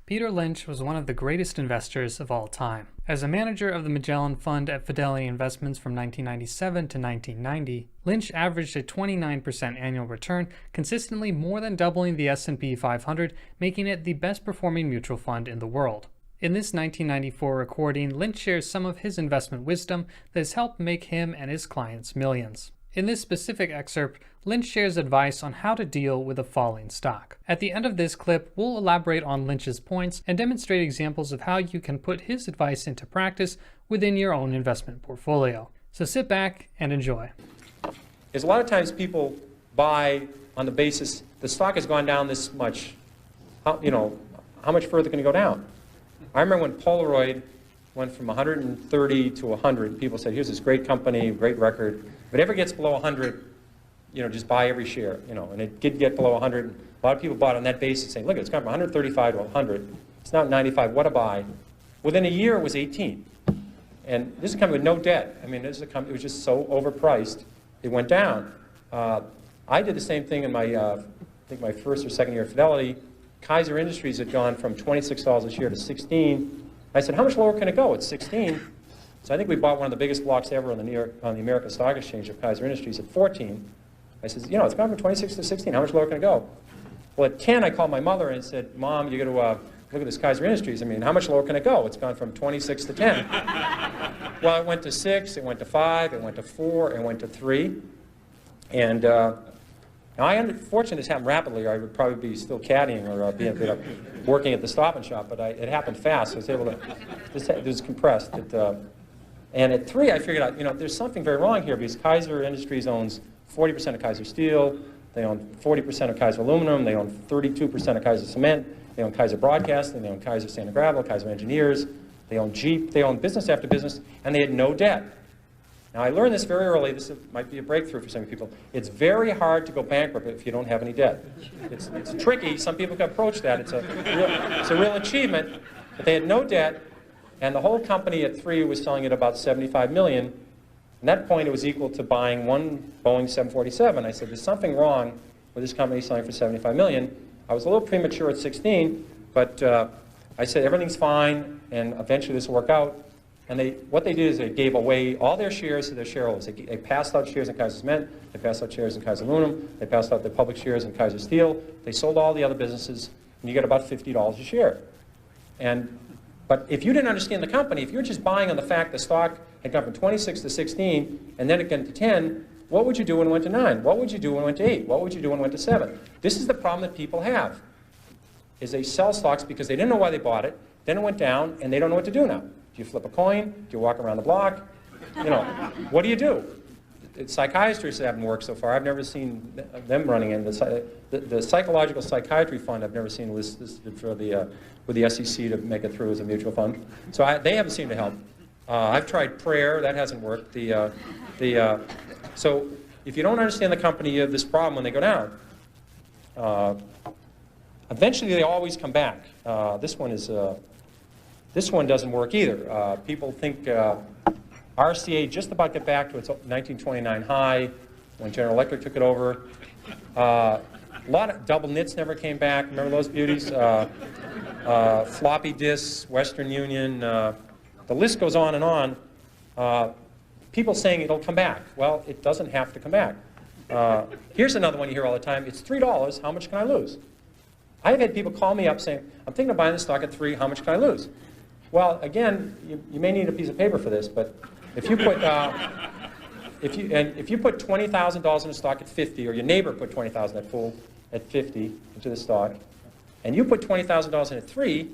Peter Lynch was one of the greatest investors of all time. As a manager of the Magellan Fund at Fidelity Investments from 1997 to 1990, Lynch averaged a 29% annual return, consistently more than doubling the S&P 500, making it the best performing mutual fund in the world. In this 1994 recording, Lynch shares some of his investment wisdom that has helped make him and his clients millions. In this specific excerpt, Lynch shares advice on how to deal with a falling stock. At the end of this clip, we'll elaborate on Lynch's points and demonstrate examples of how you can put his advice into practice within your own investment portfolio. So sit back and enjoy. Is a lot of times people buy on the basis the stock has gone down this much. How much further can it go down? I remember when Polaroid went from 130 to 100. People said, "Here's this great company, great record. If it ever gets below 100, just buy every share." And it did get below 100. A lot of people bought on that basis, saying, "Look, it's gone from 135 to 100. It's now 95. What a buy!" Within a year, it was 18. And this is a company with no debt. This is a company. It was just so overpriced, it went down. I did the same thing in my, I think my first or second year at Fidelity. Kaiser Industries had gone from $26 a share to 16. I said, "How much lower can it go?" It's 16. So I think we bought one of the biggest blocks ever on the American Stock Exchange of Kaiser Industries at 14. I said, it's gone from 26 to 16. How much lower can it go? Well, at 10, I called my mother and said, "Mom, you got to look at this Kaiser Industries. How much lower can it go? It's gone from 26 to 10. Well, it went to 6, it went to 5, it went to 4, it went to 3. And now I'm fortunate this happened rapidly, or I would probably be still caddying or working at the Stop and Shop, but it happened fast. So I was able to, it was compressed. And at 3, I figured out, there's something very wrong here, because Kaiser Industries owns 40% of Kaiser Steel, they own 40% of Kaiser Aluminum, they own 32% of Kaiser Cement, they own Kaiser Broadcasting, they own Kaiser Sand and Gravel, Kaiser Engineers, they own Jeep, they own business after business, and they had no debt. Now, I learned this very early. This might be a breakthrough for some people. It's very hard to go bankrupt if you don't have any debt. It's tricky. Some people can approach that. It's a real achievement. But they had no debt, and the whole company at 3 was selling at about $75 million. At that point, it was equal to buying one Boeing 747. I said, "There's something wrong with this company selling for $75 million. I was a little premature at 16, but I said, "Everything's fine, and eventually this will work out." And what they did is they gave away all their shares to their shareholders. They passed out shares in Kaiser Cement, they passed out shares in Kaiser Aluminum, they passed out their public shares in Kaiser Steel, they sold all the other businesses, and you get about $50 a share. But if you didn't understand the company, if you're just buying on the fact the stock had gone from 26 to 16, and then it went to 10, what would you do when it went to 9? What would you do when it went to 8? What would you do when it went to 7? This is the problem that people have, is they sell stocks because they didn't know why they bought it, then it went down, and they don't know what to do now. Do you flip a coin? Do you walk around the block? What do you do? Psychiatrists haven't worked so far. I've never seen them running in. The Psychological Psychiatry Fund, I've never seen listed for with the SEC to make it through as a mutual fund. So they haven't seemed to help. I've tried prayer. That hasn't worked. So if you don't understand the company, you have this problem when they go down. Eventually, they always come back. This one doesn't work either. People think RCA just about got back to its 1929 high when General Electric took it over. A lot of double nits never came back. Remember those beauties? Floppy disks, Western Union. The list goes on and on. People saying it'll come back. Well, it doesn't have to come back. Here's another one you hear all the time. It's $3. How much can I lose? I've had people call me up saying, "I'm thinking of buying this stock at 3. How much can I lose?" Well, again, you may need a piece of paper for this, but if you put if you put $20,000 in a stock at 50, or your neighbor put $20,000 at 50 into the stock, and you put $20,000 in at 3,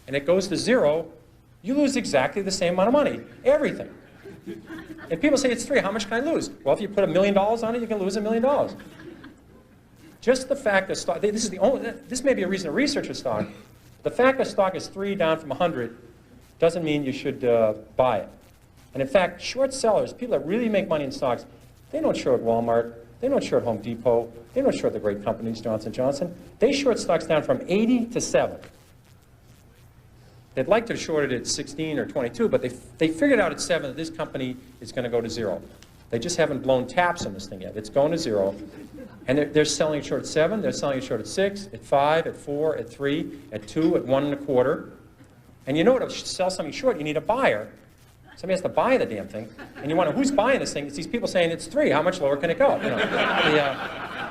and it goes to 0, you lose exactly the same amount of money, everything. And people say it's 3. How much can I lose? Well, if you put $1 million on it, you can lose $1 million. Just the fact that stock, this may be a reason to research a stock. The fact that stock is 3 down from 100 doesn't mean you should buy it. And in fact, short sellers, people that really make money in stocks, they don't short Walmart, they don't short Home Depot, they don't short the great companies, Johnson & Johnson. They short stocks down from 80 to 7. They'd like to short it at 16 or 22, but they figured out at 7 that this company is going to go to 0. They just haven't blown taps on this thing yet. It's going to zero. And they're selling it short at 7, they're selling it short at 6, at 5, at 4, at 3, at 2, at 1.25. And you know to sell something short, you need a buyer. Somebody has to buy the damn thing. And you wonder, who's buying this thing? It's these people saying it's 3. How much lower can it go? You know,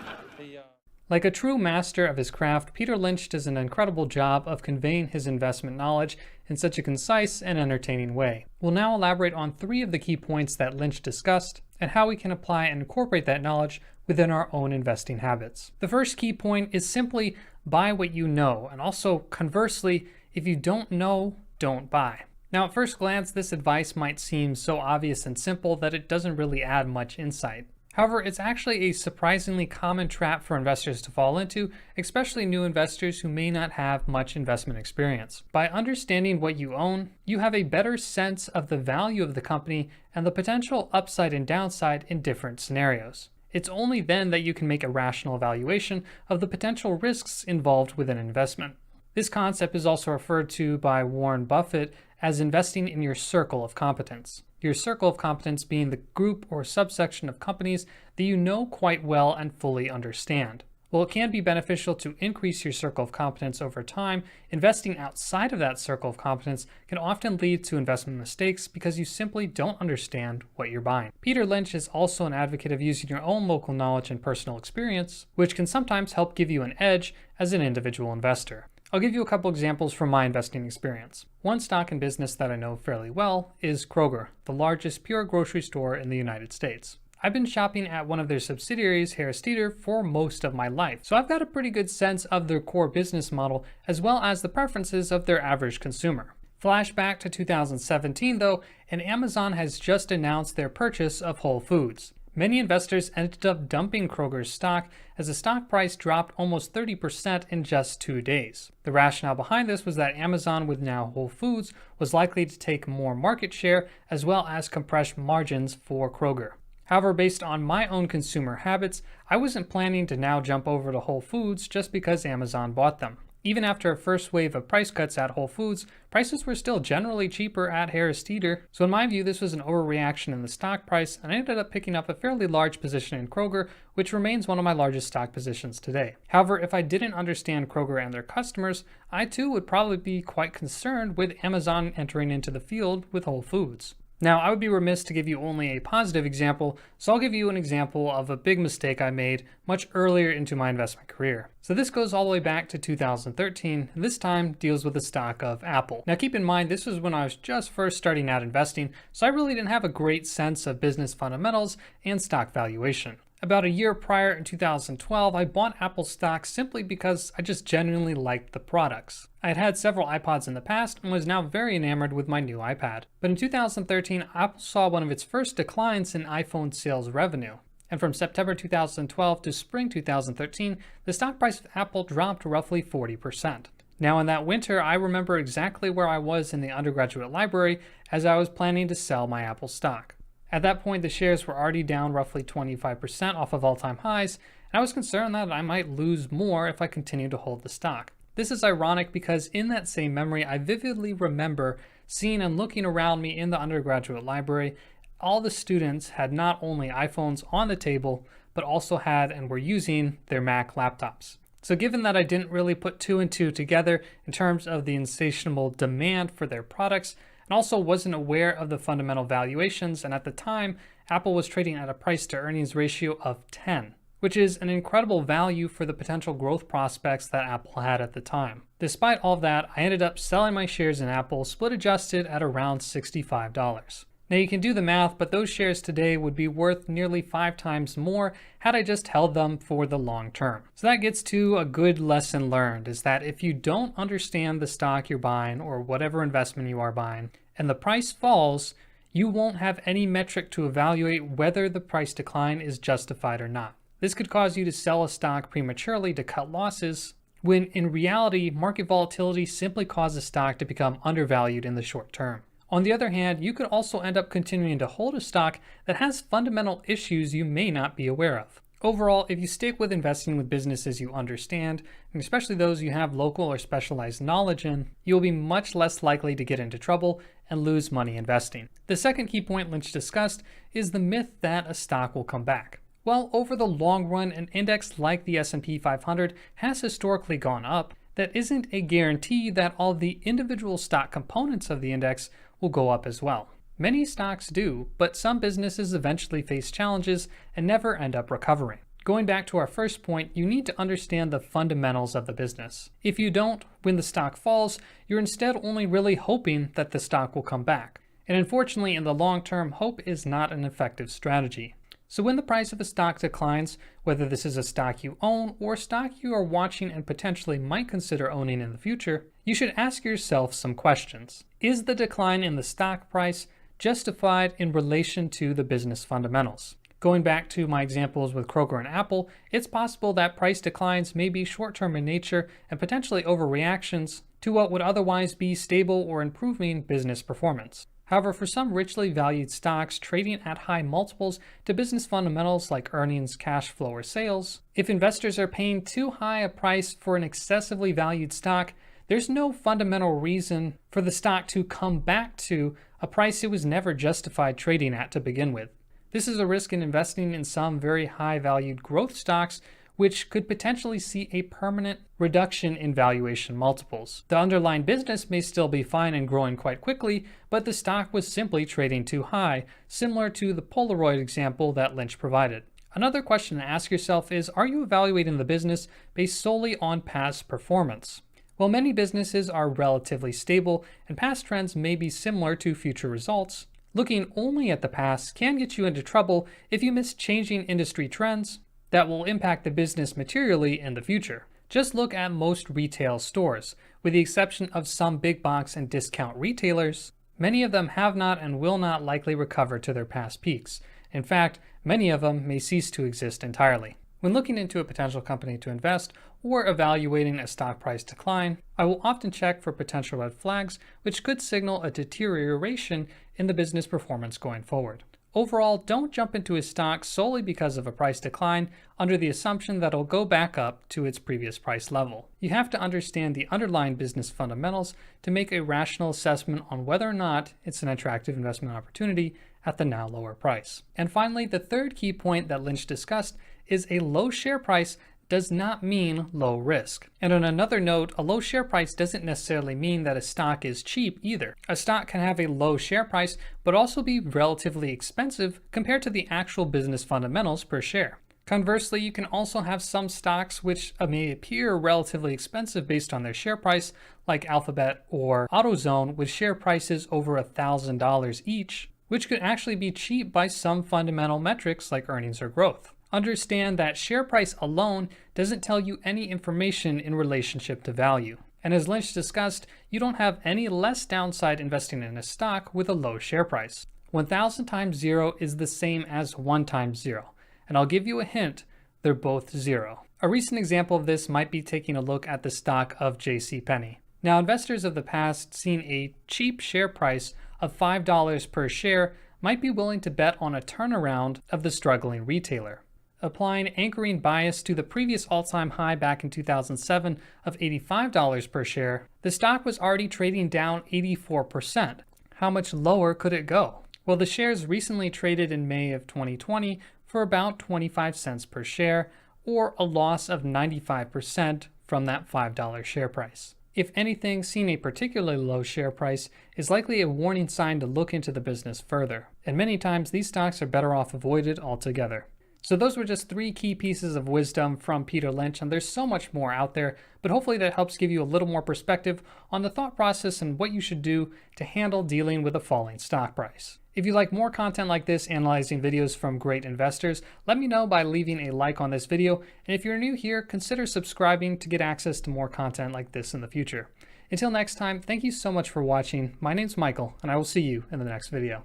Like a true master of his craft, Peter Lynch does an incredible job of conveying his investment knowledge in such a concise and entertaining way. We'll now elaborate on 3 of the key points that Lynch discussed and how we can apply and incorporate that knowledge within our own investing habits. The first key point is simply buy what you know, and also conversely, if you don't know, don't buy. Now, at first glance, this advice might seem so obvious and simple that it doesn't really add much insight. However, it's actually a surprisingly common trap for investors to fall into, especially new investors who may not have much investment experience. By understanding what you own, you have a better sense of the value of the company and the potential upside and downside in different scenarios. It's only then that you can make a rational evaluation of the potential risks involved with an investment. This concept is also referred to by Warren Buffett as investing in your circle of competence. Your circle of competence being the group or subsection of companies that you know quite well and fully understand. While it can be beneficial to increase your circle of competence over time, investing outside of that circle of competence can often lead to investment mistakes because you simply don't understand what you're buying. Peter Lynch is also an advocate of using your own local knowledge and personal experience, which can sometimes help give you an edge as an individual investor. I'll give you a couple examples from my investing experience. One stock and business that I know fairly well is Kroger, the largest pure grocery store in the United States. I've been shopping at one of their subsidiaries, Harris Teeter, for most of my life, so I've got a pretty good sense of their core business model as well as the preferences of their average consumer. Flashback to 2017 though, and Amazon has just announced their purchase of Whole Foods. Many investors ended up dumping Kroger's stock as the stock price dropped almost 30% in just 2 days. The rationale behind this was that Amazon, with now Whole Foods, was likely to take more market share as well as compress margins for Kroger. However, based on my own consumer habits, I wasn't planning to now jump over to Whole Foods just because Amazon bought them. Even after a first wave of price cuts at Whole Foods, prices were still generally cheaper at Harris Teeter, so in my view this was an overreaction in the stock price, and I ended up picking up a fairly large position in Kroger, which remains one of my largest stock positions today. However, if I didn't understand Kroger and their customers, I too would probably be quite concerned with Amazon entering into the field with Whole Foods. Now, I would be remiss to give you only a positive example, so I'll give you an example of a big mistake I made much earlier into my investment career. So this goes all the way back to 2013, and this time deals with the stock of Apple. Now keep in mind, this was when I was just first starting out investing, so I really didn't have a great sense of business fundamentals and stock valuation. About a year prior, in 2012, I bought Apple stock simply because I just genuinely liked the products. I had had several iPods in the past and was now very enamored with my new iPad. But in 2013, Apple saw one of its first declines in iPhone sales revenue. And from September 2012 to spring 2013, the stock price of Apple dropped roughly 40%. Now in that winter, I remember exactly where I was in the undergraduate library as I was planning to sell my Apple stock. At that point, the shares were already down roughly 25% off of all-time highs, and I was concerned that I might lose more if I continued to hold the stock. This is ironic because in that same memory, I vividly remember seeing and looking around me in the undergraduate library. All the students had not only iPhones on the table, but also had and were using their Mac laptops. So given that I didn't really put 2 and 2 together in terms of the insatiable demand for their products, and also wasn't aware of the fundamental valuations, and at the time, Apple was trading at a price to earnings ratio of 10, which is an incredible value for the potential growth prospects that Apple had at the time. Despite all that, I ended up selling my shares in Apple, split adjusted at around $65. Now you can do the math, but those shares today would be worth nearly 5 times more had I just held them for the long term. So that gets to a good lesson learned, is that if you don't understand the stock you're buying or whatever investment you are buying, and the price falls, you won't have any metric to evaluate whether the price decline is justified or not. This could cause you to sell a stock prematurely to cut losses, when in reality, market volatility simply causes stock to become undervalued in the short term. On the other hand, you could also end up continuing to hold a stock that has fundamental issues you may not be aware of. Overall, if you stick with investing with businesses you understand, and especially those you have local or specialized knowledge in, you'll be much less likely to get into trouble and lose money investing. The second key point Lynch discussed is the myth that a stock will come back. Well, over the long run, an index like the S&P 500 has historically gone up. That isn't a guarantee that all the individual stock components of the index will go up as well. Many stocks do, but some businesses eventually face challenges and never end up recovering. Going back to our first point, you need to understand the fundamentals of the business. If you don't, when the stock falls, you're instead only really hoping that the stock will come back. And unfortunately, in the long term, hope is not an effective strategy. So when the price of a stock declines, whether this is a stock you own or stock you are watching and potentially might consider owning in the future, you should ask yourself some questions. Is the decline in the stock price justified in relation to the business fundamentals? Going back to my examples with Kroger and Apple, it's possible that price declines may be short-term in nature and potentially overreactions to what would otherwise be stable or improving business performance. However, for some richly valued stocks trading at high multiples to business fundamentals like earnings, cash flow, or sales, if investors are paying too high a price for an excessively valued stock, there's no fundamental reason for the stock to come back to a price it was never justified trading at to begin with. This is a risk in investing in some very high valued growth stocks, which could potentially see a permanent reduction in valuation multiples. The underlying business may still be fine and growing quite quickly, but the stock was simply trading too high, similar to the Polaroid example that Lynch provided. Another question to ask yourself is, are you evaluating the business based solely on past performance? While many businesses are relatively stable and past trends may be similar to future results, looking only at the past can get you into trouble if you miss changing industry trends that will impact the business materially in the future. Just look at most retail stores. With the exception of some big box and discount retailers, many of them have not and will not likely recover to their past peaks. In fact, many of them may cease to exist entirely. When looking into a potential company to invest or evaluating a stock price decline, I will often check for potential red flags which could signal a deterioration in the business performance going forward. Overall, don't jump into a stock solely because of a price decline under the assumption that it'll go back up to its previous price level. You have to understand the underlying business fundamentals to make a rational assessment on whether or not it's an attractive investment opportunity at the now lower price. And finally, the third key point that Lynch discussed is a low share price does not mean low risk. And on another note, a low share price doesn't necessarily mean that a stock is cheap either. A stock can have a low share price, but also be relatively expensive compared to the actual business fundamentals per share. Conversely, you can also have some stocks which may appear relatively expensive based on their share price, like Alphabet or AutoZone, with share prices over $1,000 each, which could actually be cheap by some fundamental metrics like earnings or growth. Understand that share price alone doesn't tell you any information in relationship to value. And as Lynch discussed, you don't have any less downside investing in a stock with a low share price. 1,000 times 0 is the same as 1 times 0. And I'll give you a hint, they're both 0. A recent example of this might be taking a look at the stock of JCPenney. Now, investors of the past seeing a cheap share price of $5 per share might be willing to bet on a turnaround of the struggling retailer. Applying anchoring bias to the previous all-time high back in 2007 of $85 per share, the stock was already trading down 84%. How much lower could it go? Well, the shares recently traded in May of 2020 for about 25 cents per share, or a loss of 95% from that $5 share price. If anything, seeing a particularly low share price is likely a warning sign to look into the business further, and many times these stocks are better off avoided altogether. So those were just 3 key pieces of wisdom from Peter Lynch, and there's so much more out there, but hopefully that helps give you a little more perspective on the thought process and what you should do to handle dealing with a falling stock price. If you like more content like this, analyzing videos from great investors, let me know by leaving a like on this video, and if you're new here, consider subscribing to get access to more content like this in the future. Until next time, thank you so much for watching. My name's Michael, and I will see you in the next video.